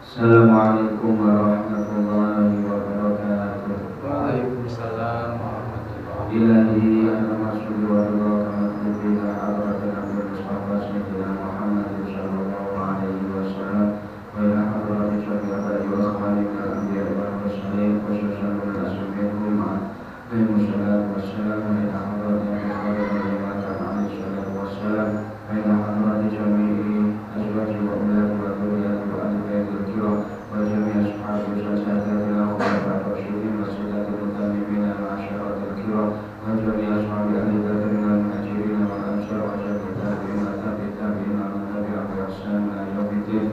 Assalamualaikum warahmatullahi wabarakatuh. Waalaikumsalam warahmatullahi Billahi an-namasuli wa barakatuh bila hadratin Abdul Mustafa Sayyidina Muhammad sallallahu alaihi wasallam wa ila hadratin syari'ati wa khalifah al-anbiya wal mursalin khususan min asma'ihi ma'ad dan musallatu wassalamu ila hadratin Muhammadin wa alaihi wassallam wa ila hadratin jami'i azwaji wa ulati wa dhurriyyati wa ahli baitil kiram wa jami'i ashabi wa sadati lahu wa rasyidin wa sadati mutammibin al-asharatil kiram wa jami'i ashabi ahli badrin wal muhajirin wal ansar wa jami'i tabi'in wa tabi'in wa man tabi'ahum bi ihsan ila yaumiddin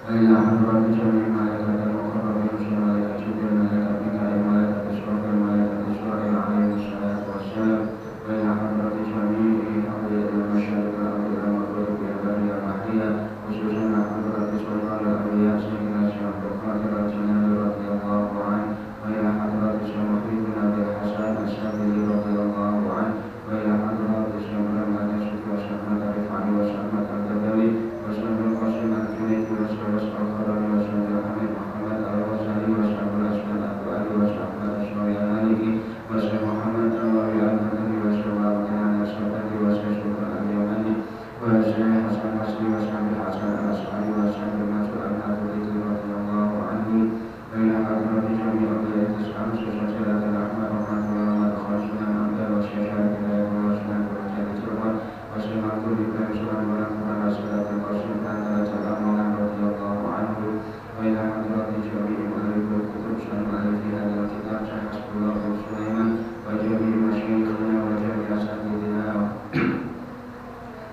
wa ila hadratin jami'i malaikatil muqarrabin wa malaikati jibril malaikati mikail malaikati israfil malaikati israil alaihi wassalatu wassalam wa ila hadratin jami'i awliyatil masyayikh wal awliya wal maghrib ya bani ya mahdiya khususan hadratin sultan al-awliya sayyidina Syekh Abdul Qadir al-Jilani radhiyallahu anhu wa ila hadratin Syekh Muhyiddin Abdul Hasan Asy-Syadzili radhiyallahu anhu wa ila hadratin Syekh Muhammad Yusuf wa Syekh Ahmad Rifai wa Syekh Ahmad Al-Badawi wa Syekh Abdul Qasim Al-Junaidi wa Syekh Al-Qarani wa Syekh Abdul Hamid Muhammad Al-Ghazali wa Syekh Abdul Aswad Al-Bali wa Syekh Ahmad Asy-Syari Al-Maliki wa Syekh Muhammad Al-Wawi Al-Hadani wa Syekh Al-Qur'an Al-Syadadi wa Syekh Sultan Al-Yamani wa Syekh Hasan Basri wa Syekh Abdul Hasan Al-Asy'ari wa Syekh Abdul Mansur Al-Maturidi radhiyallahu anhu wa ila hadratin jami'i awliya Islam Syekh Al-Ahmad Muhammad Khashina Hamdan wa Syekh Al-Hidayah wa Syekh Al-Jari Sultan wa Syekh Abdul Ibrahim Sultan wa Rahman Syekh Al-Qasim Tantara Jalamalan radhiyallahu anhu wa ila hadratin jami'i mu'allifil kutub Syekh Al-Alifi hadal kitab Syekh Hasbullah Sulaiman wa jami'i masyayikhina wa jami'i asatidina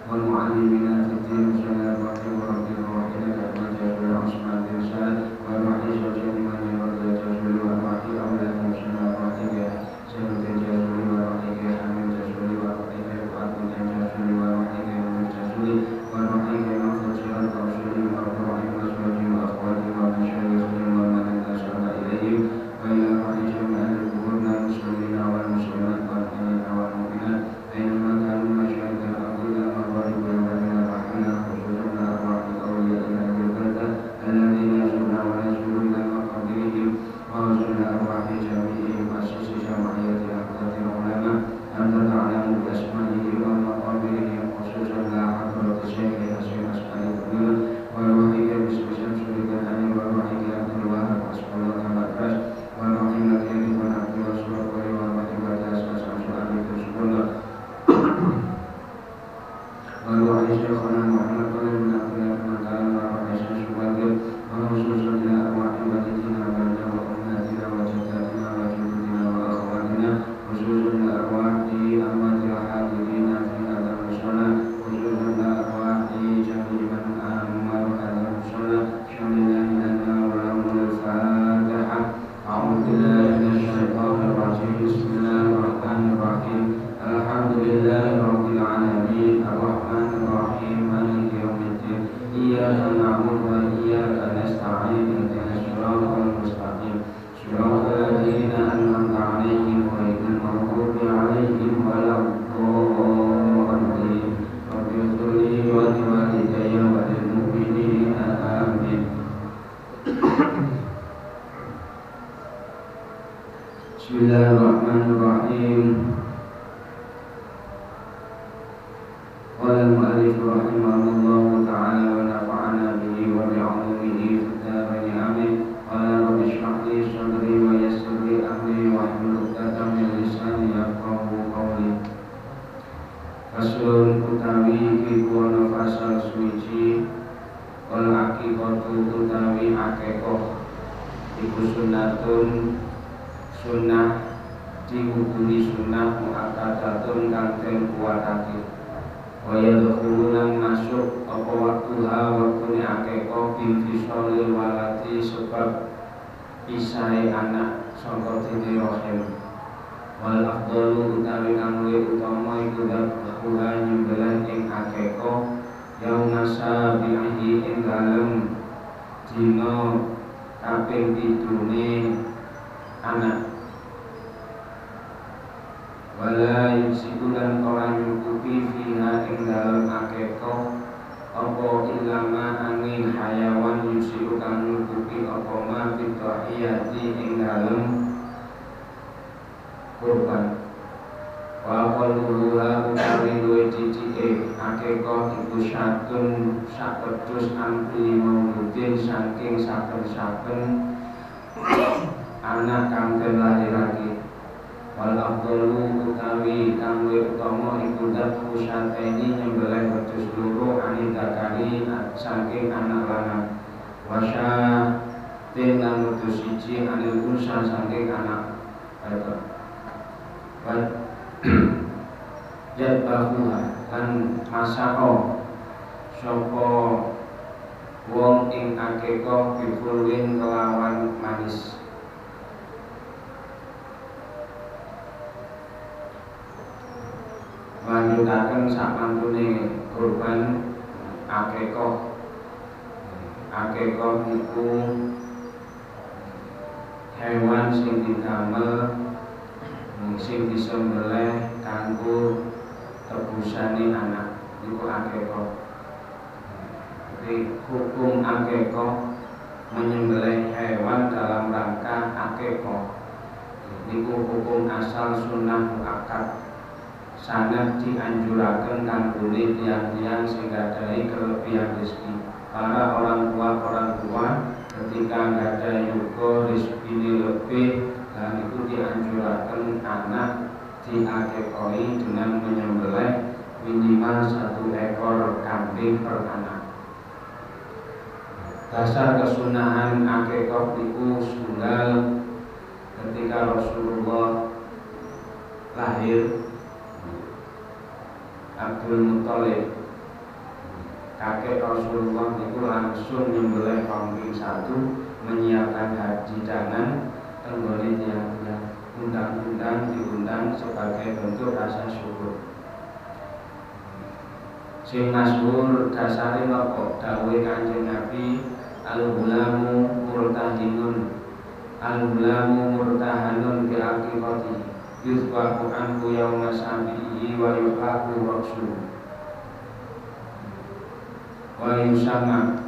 wal mu'allimina fid-din Bismillahirrahmanirrahim wa rabbil alamin jazul asma bin sa'ad wa rahis wa jami'an wa jazul wa rahis awla muslimin wa rahis sayyidina jazul wa rahis hamid jazul wa rahis fa'atun jazul wa rahis wa jazul wa rahis mafsal tawsil wa rahis masjid wa akhwati wa masyayikhina wa man tasalla ilayhim wa ila rahis jami'an al-qurun muslimina wal muslimat wal mu'minina wal mu'minat aina kanu masyayikh al-aqida al-maghrib wal madinah rahimna khususan arwah awliya al-ibadah alladhina yasuna wa yasuru ila maqadirihim wa yasuna arwah jami'ihim asisi jama'iyati ahdathil ulama anta ta'lamu bi asma'ihi wa maqadirihim khususan la hadrat syekh Hasyim As'ari Qudul wa arwahika bismisan sulikan wa arwahika Abdul Wahab As'allah Al-Makras wa arwahika Kiri wa Abdul Waswar wa arwahika As'as As'ari Qudul wa Syekhana Muhammad bin Abdullah bin Taala wa Syekh Subagir wa khususan ila arwah walidina wa ummatina wa jaddatina wa juddina wa akhwatina khususan ila arwah amwati hadirin fi hadal musalla khususan ila arwah jami'i man amar hadal musalla syamilan lana wa lahumul fatihah a'udzu billahi minasyaitonir rajim bismillahirrahmanirrahim alhamdulillahi rabbil alamin arrahmanir rahim maliki yaumiddin iyyaka na'budu wa iyyaka nasta'in ihdinas siratal mustaqim siratal ladzina an'amta 'alaihim ghairil maghdubi 'alaihim waladdallin rabbi ighfirli wa liwalidayya wa lil mu'minina amin. Bismillahirrahmanirrahim. Qala al-mu'allif rahimahullahu ta'ala wa nafa'ana bihi wa bi'ulumihi fid dharain amin. Qala rabbi shrah li sadri wa yassir li amri wahlul 'uqdatam min lisani yafqahu qawli. Faslun utawi iku ana fasal suci wal aqiqatu utawi akikoh iku sunnatun sunnah dihukumi sunnah mu'akkadatun kang den kuwatake wa yadkhulunan masuk apa waktuha waktune akikoh bifisolil walati sebab pisahe anak sangka dene rahim wal afdalu utawi kang luwih utama iku dakhuha nyembelan ing akikoh yauma sabihi ing dalem dina kaping 7 anak wala yusikulan orang nyukupi fiha ing dalem akikoh apa ilam iyati ing dalem kurban. Wa qaluha utawi luwe cicike akekah iku syatun sapetus ampli mauludin saking saben-saben anak kang den lahirake. Wal afdalu utawi kang luwih utama iku datu syataini nyembelih wedhus loro anidakari saking anak lanang. Wasya tin lan wedhus siji anil unsa saking anak wedok. Jad bahuha lan masako sapa wong ing akekah bifulwin kelawan manis. Lanjutaken sapampune kurban akekah. Akekah iku hewan sing didamel sing disembelih kanggo tebusane anak iku akekah. Jadi hukum akekah menyembelih hewan dalam rangka akekah niku hukum asal sunnah muakkad. Sangat dianjuraken kanggone tiyang-tiyang sing gadahi kelebihan rezeki. Para orang tua ketika gadahi yoga rezeki lebih dan itu dianjurkan anak diakekoi dengan menyembelih minimal 1 ekor kambing per anak. Dasar kesunahan akekah itu sunggal ketika Rasulullah lahir. Abdul Muthalib kakek Rasulullah itu langsung menyembelih kambing 1, menyiapkan hajidanan tenggone tiang-tiang, undang-undang diundang sebagai bentuk rasa syukur. Sing masyhur dasare napa dawuhe Kanjeng Nabi, al-hulamu murtahinun, al-hulamu murtahanun bi aqiqati yuzbahu anhu yauma sabihi wa yuqahu raksu wa yusama.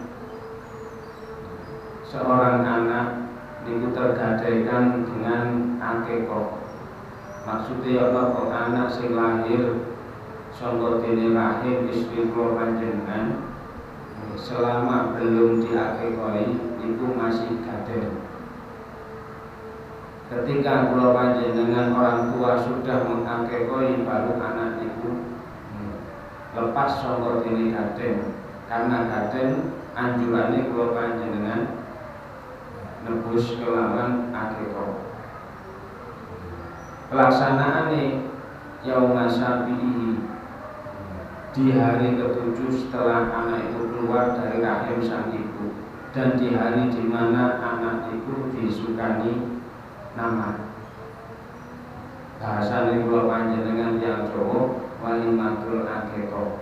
Seorang anak itu tergadaikan dengan akekah. Maksudnya apa? Anak sing lahir saka dene rahim istri kula panjenengan selama belum diakekahi itu masih gadai. Ketika kula panjenengan orang tua sudah mengakekahi baru anak itu lepas saka dene gaden. Karena gaden anjurane kula panjenengan nebus kelawan akekah. Pelaksanaane yauma sabihi di hari ke-7 setelah anak itu keluar dari rahim sang ibu, dan di hari di mana anak itu disukani nama. Bahasane kula panjenengan yang Jawa walimatul akekah.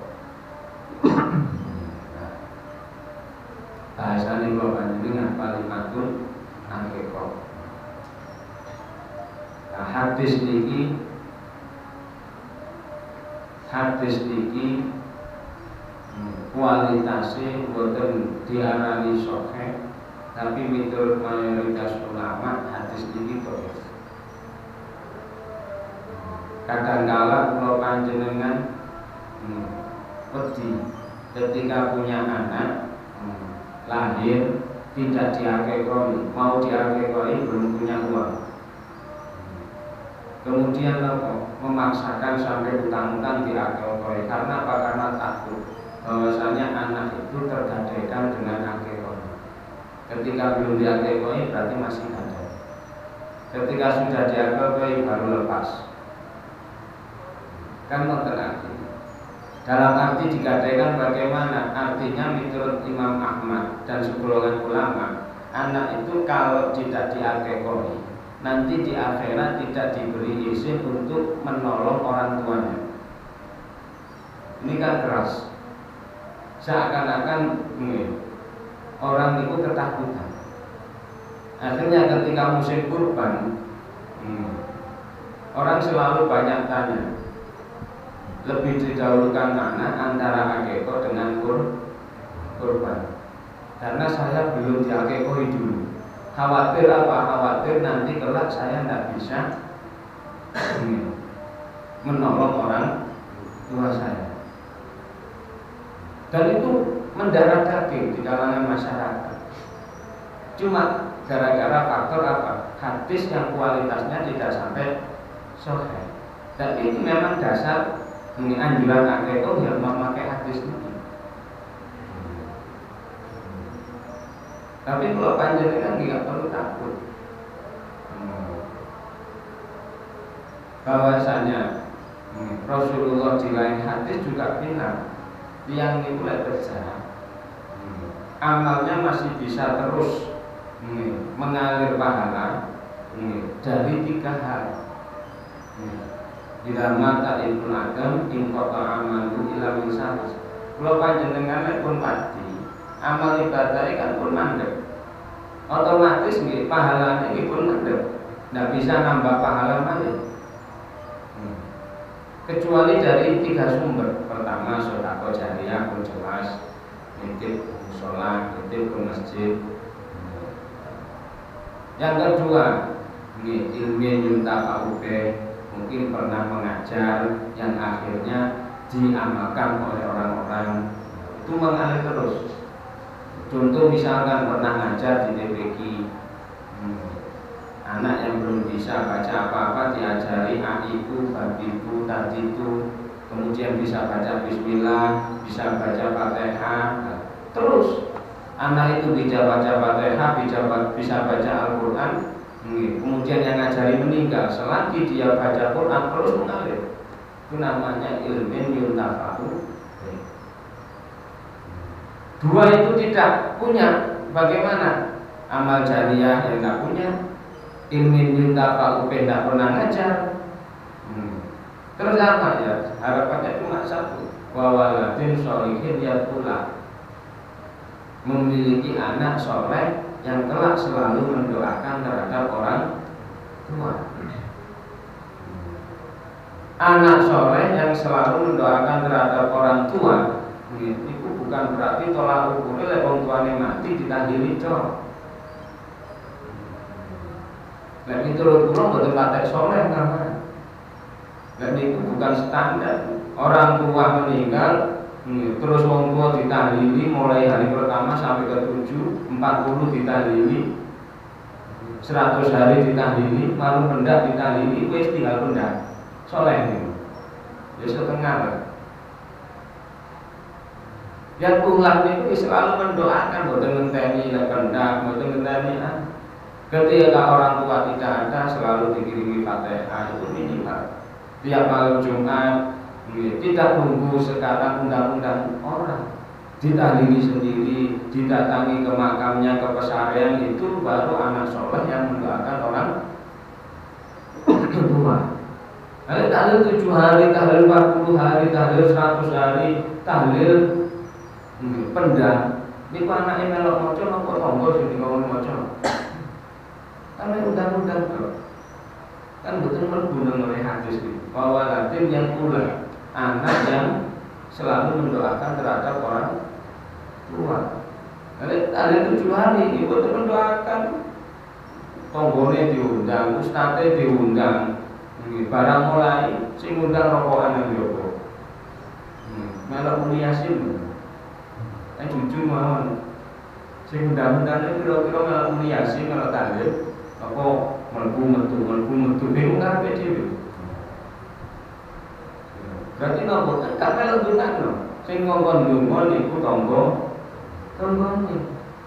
Bahasane kula panjenengan walimatul akekah. Nah, hadis niki kualitasnya boten diarani sahih, tapi miturut mayoritas ulama hadis niki dhaif. Kadangkala kula panjenengan wedi ketika punya anak lahir tidak diakekoi, mau diakekoi belum punya uang. Kemudian memaksakan sampai utang-utang diakekoi. Karena apa? Karena takut bahwasanya anak itu tergadaikan dengan akekoi. Ketika belum diakekoi berarti masih ada. Ketika sudah diakekoi baru lepas. Kan arti. Dalam arti digadaikan bagaimana? Artinya menurut Imam Ahmad dan segolongan ulama, anak itu kalau tidak diakekoi, nanti di akhirat tidak diberi izin untuk menolong orang tuanya. Ini kan keras. Seakan-akan orang itu ketakutan. Akhirnya ketika musim kurban, orang selalu banyak tanya, lebih didahulukan mana antara akekah dengan kurban? Karena saya belum diakekahi dulu. Khawatir apa? Khawatir nanti kelak saya tidak bisa menolong orang tua saya. Dan itu mendarah daging di kalangan masyarakat. Cuma gara-gara faktor apa? Hadis yang kualitasnya tidak sampai sahih. Dan itu memang dasar anjuran akeko yang memakai hadis ini. Tapi kalau panjenengan nggak perlu takut, bahwasanya Rasulullah di lain hadis juga bilang yang ini mulai berjalan, amalnya masih bisa terus mengalir pahala dari 3 hal. Bila mata ibnu Adam ingkota amalu ila min salis. Kalau panjenengan pun mati, amal ibadah kan pun mandek. Otomatis pahalanya pun mandek. Tidak bisa nambah pahala mandek. Kecuali dari 3 sumber. Pertama, sedekah jariyah pun jelas, nitip sholat, nitip ke masjid. Yang kedua, ilmu yuntafa'u bih, mungkin pernah mengajar yang akhirnya diamalkan oleh orang-orang, itu mengalir terus. Contoh misalkan pernah ngajar di TPQ, anak yang belum bisa baca apa-apa diajari aiku, babiku, tadiku, kemudian bisa baca bismillah, bisa baca Fatihah, terus anak itu bisa baca Fatihah, bisa baca Al-Quran, kemudian yang ngajari meninggal, selagi dia baca Quran terus mengalir, itu namanya ilmin yuntafa'u. 2 itu tidak punya, bagaimana? Amal jariyah yang tidak punya, ilmin yuntafa'u tidak pernah ngajar. Terus apa ya? Harapannya cuma 1, wawaladin sholihin yaqula, memiliki anak soleh yang kelak selalu mendoakan terhadap orang tua. Anak soleh yang selalu mendoakan terhadap orang tua, itu bukan berarti tolak ukur oleh orang tuanya mati ditandiri cok. Dan itu kurang betul patek soleh namanya. Dan itu bukan standar. Orang tua meninggal, terus orang tua ditahlili mulai hari pertama sampai ke-7, 40 ditahlili, 100 hari ditahlili, malu pendak ditahlili, wis tinggal pendak. Soleh itu, ya setengah. Yang pulang itu selalu mendoakan, boten ngenteni lek pendak, boten ngenteni. Ketika orang tua tidak ada, selalu dikirimi Fatihah, itu minimal. Tiap malam Jumat, tidak tunggu sekarang undang-undang orang, ditahlili sendiri, didatangi ke makamnya, ke pesarian, itu baru anak soleh yang mendoakan orang tua. Tahlil 7 hari, tahlil 40 hari, tahlil 100 hari, tahlil pendang. Niku anake melok maca napa tangga sing dikon maca. Kan undang-undang kok. Kan betul mlebu oleh hadis iki. Wawaladin yang pula, anak yang selalu mendoakan terhadap orang tua. Tahlil 7 hari iki betul mendoakan. Tanggane diundang, ustaze diundang. Barang mulai sing ngundang rokokan yang jowo. Melok muni Yasin. Jujur mawon. Sing undang-undang kira-kira melok muni Yasin melok tahlil apa mlebu metu bingung karepe dhewe. Berarti nopo kan melok ndongakno. Sing ngongkon ndonga niku tanggane.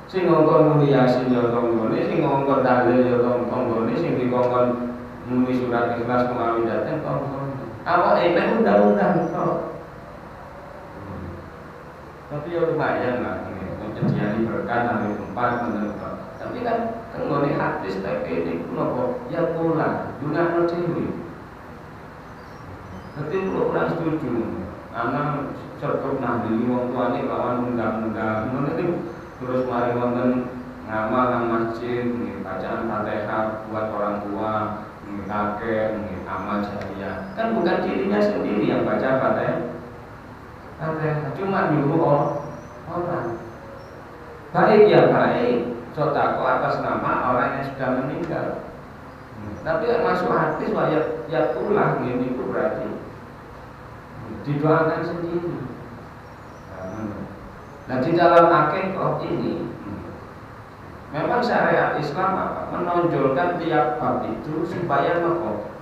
Sing ngongkon muni Yasin ya tanggane, sing ngongkon tahlil ya tanggane, sing dikongkon muni surat Ikhlas Muawwidatan kok awak mek undang-undang kok. Tapi ya lumayan lah ini menjadi berkah dari tempat menentu. Tapi kan tenggone hadis tak ini napa ya pula gunakno dhewe. Dadi kula ora setuju. Anak cocok nahdili wong tuane lawan undang-undang. Ngono iki terus mari wonten ngamal nang masjid, bacaan Fatihah buat orang tua, kakek, amal jariyah. Kan bukan dirinya sendiri yang baca Fatihah, cuma nyuruh orang. Baik ya baik, sodako atas nama orang yang sudah meninggal. Tapi masuk hadis wah ya pulang ini itu berarti didoakan sendiri. Nah di dalam akikah ini memang syariat Islam menonjolkan tiap bab itu supaya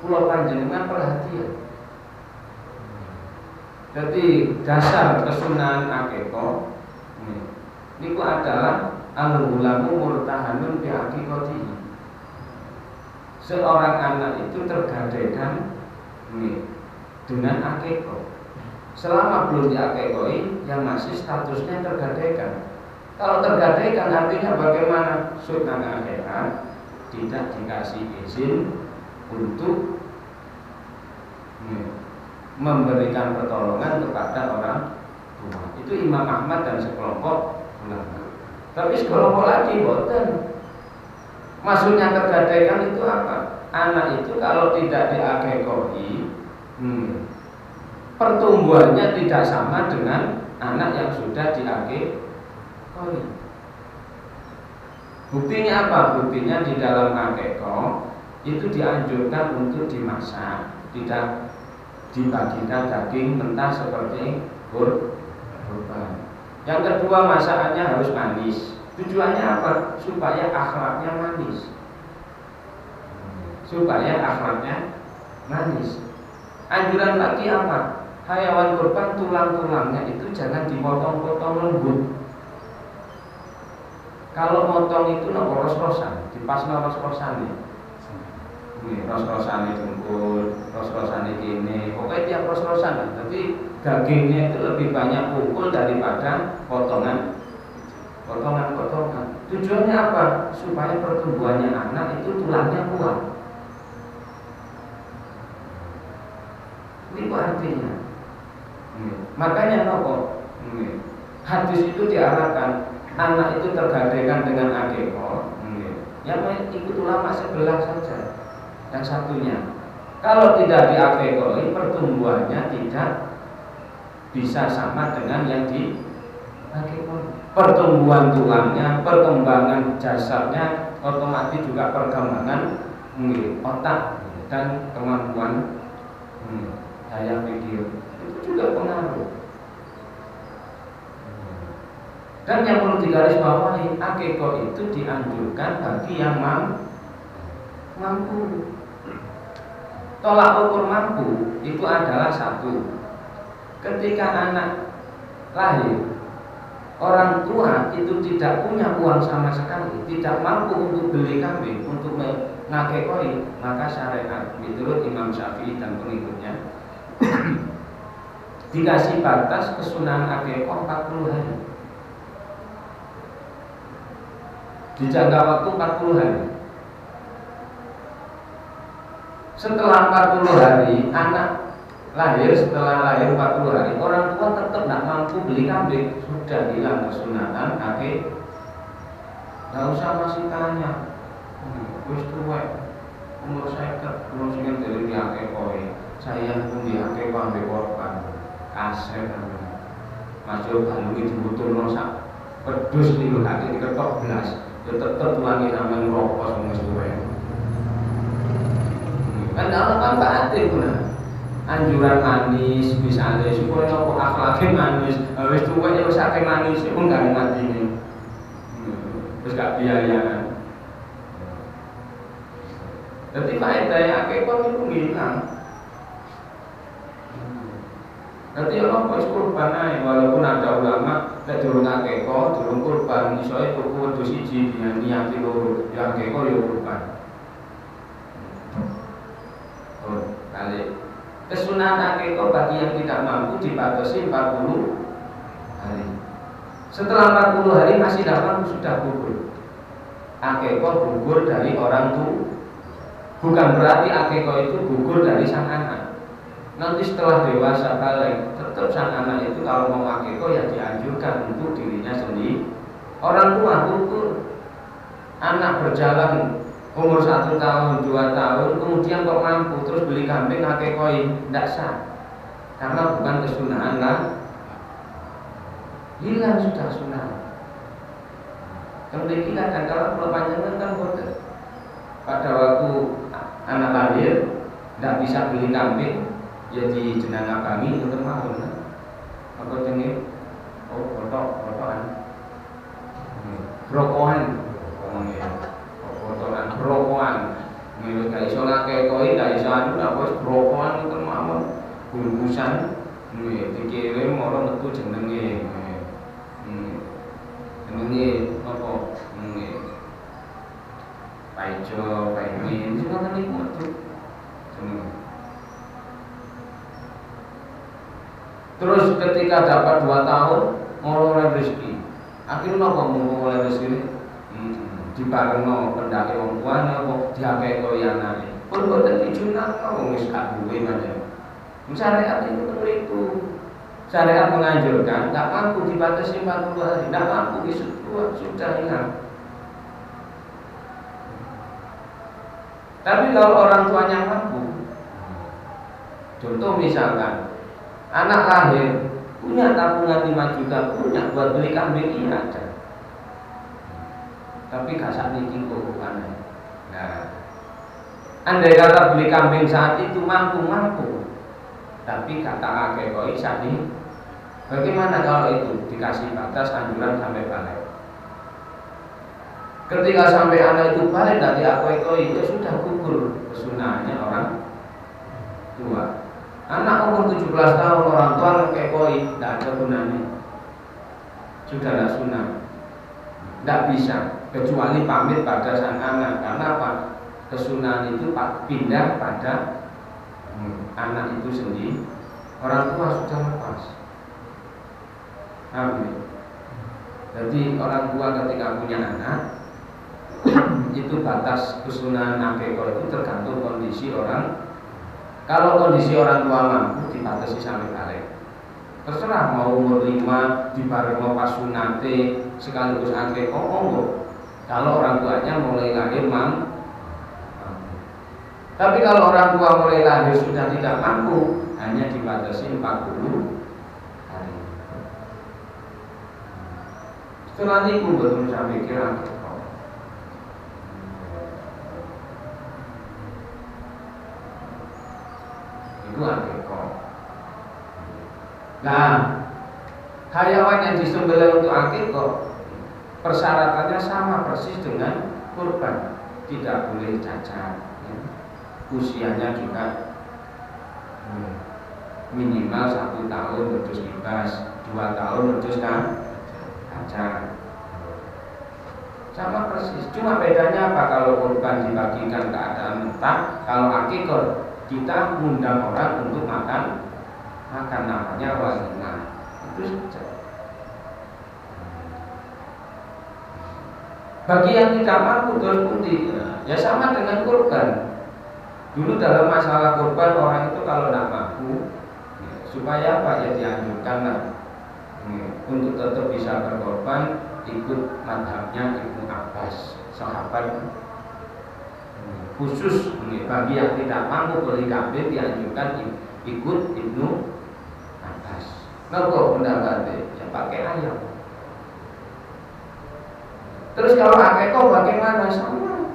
kula panjenengan perhatian. Jadi dasar kesunahan akikah niku adalah al-ghulamu murtahanun bi aqiqatihi. Seorang anak itu tergadaikan dengan akikah. Selama belum diakikoi, yang masih statusnya tergadaikan. Kalau tergadaikan artinya bagaimana? Sunnah akhirat tidak dikasih izin untuk memberikan pertolongan kepada orang tua. Itu Imam Ahmad dan sekelompok ulama. Tapi sekelompok lagi boten. Maksudnya tergadaikan itu apa? Anak itu kalau tidak diakikoi, pertumbuhannya tidak sama dengan anak yang sudah diakikoi. Buktinya apa? Buktinya di dalam akikah itu dianjurkan untuk dimasak, tidak dibagikan daging mentah seperti kurban. Yang kedua, masakannya harus manis. Tujuannya apa? Supaya akhlaknya manis. Supaya akhlaknya manis. Anjuran lagi apa? Hayawan kurban tulang-tulangnya itu jangan dipotong-potong lembut. Kalau motong itu ros-rosan, dipasno ros-rosan nih. Ros-rosan dengkul, ros-rosan ini, pokoknya tiap ros-rosan. Tapi dagingnya itu lebih banyak pukul daripada potongan. Tujuannya apa? Supaya pertumbuhannya anak itu tulangnya kuat. Itu artinya. Makanya nopo hadis itu diarahkan anak itu tergadaikan dengan akikah. Yang ikut ulama sebelah saja. Yang satunya, kalau tidak diakikoi, pertumbuhannya tidak bisa sama dengan yang diakikoi. Pertumbuhan tulangnya, perkembangan jasadnya, otomatis juga perkembangan otak dan kemampuan daya pikir itu juga pengaruh. Dan yang perlu digarisbawahi, akikah itu dianjurkan bagi yang mampu. Tolak ukur mampu itu adalah satu. Ketika anak lahir, orang tua itu tidak punya uang sama sekali, tidak mampu untuk beli kambing, untuk mengakikoi, maka syariat menurut Imam Syafi'i dan pengikutnya dikasih batas kesunahan akikah 40 hari. Dijangka waktu 40 hari. Setelah 40 hari anak lahir, setelah lahir 40 hari orang tua tetap tidak mampu beli kambing, sudah hilang kesunatan akikah. Tidak usah masih tanya, wis tuwek umur 50 belum sing dari akikah. Saya pun diakikah ambek korban kaset masuk balungi dibutuhno sak pedus niku kaki diketok belas, tetep tuangi sampean rokok semua tuwek. Kan Allah manfaatin guna anjuran manis misalnya supaya nopo akhlaknya manis, wis tuwek ya wis akeh manis pun gak mati ini, terus gak biaya. Jadi faedahnya akikah itu hilang. Nanti Allah wis kurban ae, walaupun ada ulama nek durung akikah, durung kurban iso tuku wedhus siji dengan niat loro, ya akikah ya kurban. Kali kesunahan akikah bagi yang tidak mampu dibatasi 40 hari. Setelah 40 hari masih tidak mampu sudah gugur. Akikah gugur dari orang tua. Bukan berarti akikah itu gugur dari sang anak. Nanti setelah dewasa balik, tetap sang anak itu kalau mau akikah ya dianjurkan untuk dirinya sendiri. Orang tua gugur, anak berjalan umur 1 tahun, 2 tahun, kemudian kok mampu terus beli kambing akikah, tidak sah. Karena bukan kesunahan lah, hilang sudah sunah. Kemudian kadang-kadang kalau panjenengan kan boten. Pada waktu anak lahir tidak bisa beli kambing, jadi jenengan kami untuk mawon. Apa jenenge? Oh, potongan. Brokohan. Potongan brokohan. Nggih gak iso ngakekoi, gak iso anu apa brokohan untuk mawon. Bungkusan nggih dikirim ora metu jenenge. Jenenge apa? Nggih. Paijo, paini, itu kan niku metu. Terus ketika dapat 2 tahun mulai rezeki. Akhirnya napa mulai rezeki ini? Diparengno pendake wong tuane apa diakeh anake. Pun boten dijunakno wong wis gak duwe maneh. Syariat itu. Syariat menganjurkan tak mampu dibatasi 40 hari, tak mampu sudah hilang. Tapi kalau orang tuanya mampu, contoh misalkan anak lahir punya tabungan 5 juta, punya buat beli kambing, iya ada. Tapi gak saat ini bukan. Nah, andai kata beli kambing saat itu mampu, tapi kata akekoi saat ini, bagaimana kalau itu dikasih batas anjuran sampai balik? Ketika sampai anak itu balik dari akekoi itu sudah gugur kesunahannya orang tua. Anak umur 17 tahun orang tua akekoi tidak ada gunanya, sudah tidak sunah, tidak bisa kecuali pamit pada sang anak. Karena apa? Kesunahan itu pindah pada anak itu sendiri. Orang tua sudah lepas. Amin. Jadi orang tua ketika punya anak itu batas kesunahan akekoi itu tergantung kondisi orang. Kalau kondisi orang tua mampu dibatasi sampai balik. Terserah mau umur 5 dibarengno pas sunate sekaligus akekoi monggo. Kalau orang tuanya mulai lahir mampu. Tapi kalau orang tua mulai lahir sudah tidak mampu, hanya dibatasi 40 hari. Setelah itu baru saya mikir itu akekoi. Nah, hayawan yang disembelih untuk akekoi persyaratannya sama persis dengan kurban, tidak boleh cacat. Usianya juga minimal 1 tahun berdus bebas, 2 tahun berdus cacat. Sama persis. Cuma bedanya apa? Kalau kurban dibagikan keadaan mentah, kalau akikah kita mengundang orang untuk makan namanya walimah. Itu saja. Bagi yang tidak mampu terus pundi, ya sama dengan kurban. Dulu dalam masalah kurban orang itu kalau tidak mampu, supaya apa ya dianjurkan untuk tetap bisa berkorban ikut madhabnya Ibnu Abbas, sahabat. Khusus bagi yang tidak mampu beli kambing dianjurkan ikut Ibnu Abbas. Nopo pendapatnya ya pakai ayam. Terus kalau akekah bagaimana? Sama.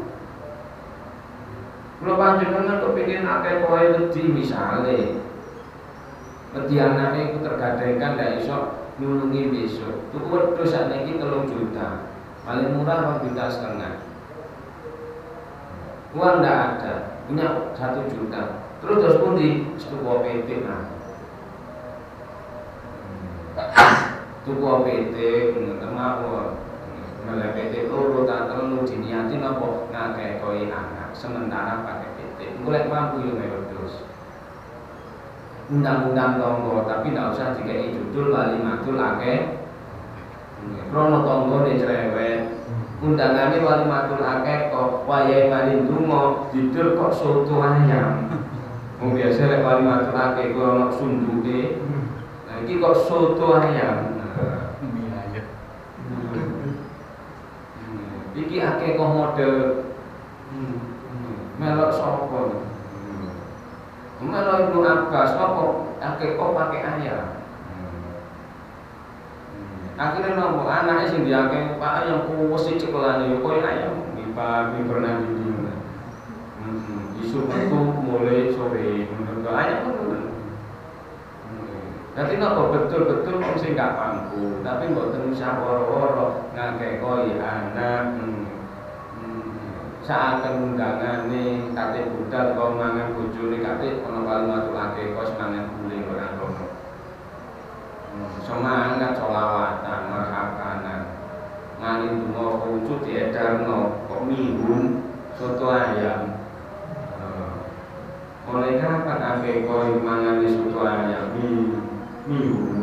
Kalau panjenengan kepingin akekah wedi misalnya, wedi anaknya itu tergadaikan tidak iso nulungi besok. Tuh wedhus sakniki 3 juta, paling murah 1,5 juta. Uang tidak ada, punya 1 juta. Terus pun di tuku PT nah. Tuku PT mawon. Mulai PT loro ta telu diniati napa ngakekoi anak sementara pakai PT. Golek mampu yo wedhus. Undang-undang tangga tapi tidak usah dikei judul walimatul akeh. Krono tanggane cerewet. Undangane walimatul akeh kok wayahe mari ndonga judul kok soto ayam. Wong biasa lek walimatul akeh ku ono sunduke. Lah iki kok soto ayam. Iki akekah model melok sapa? Melok Ibnu Abbas apa akekah pakai ayam. Akhirnya nopo anaknya sing diake Pak ayam kuwes cekelane yo koyo ayam Pak pernah di isu itu mulai sore menurut ayam kan. Nanti nopo betul-betul wong sing gak pangku, tapi mboten usah woro-woro ngakekoi anak. Saaken undangane kate budal kok mangan bojone kate ana kalimatul akekos mangan guling ora ono. Semangat sholawatan marhabanan. Mari donga wujud diedarno kok mihun soto ayam. Mulai kapan akekoi mangan soto ayam mihun?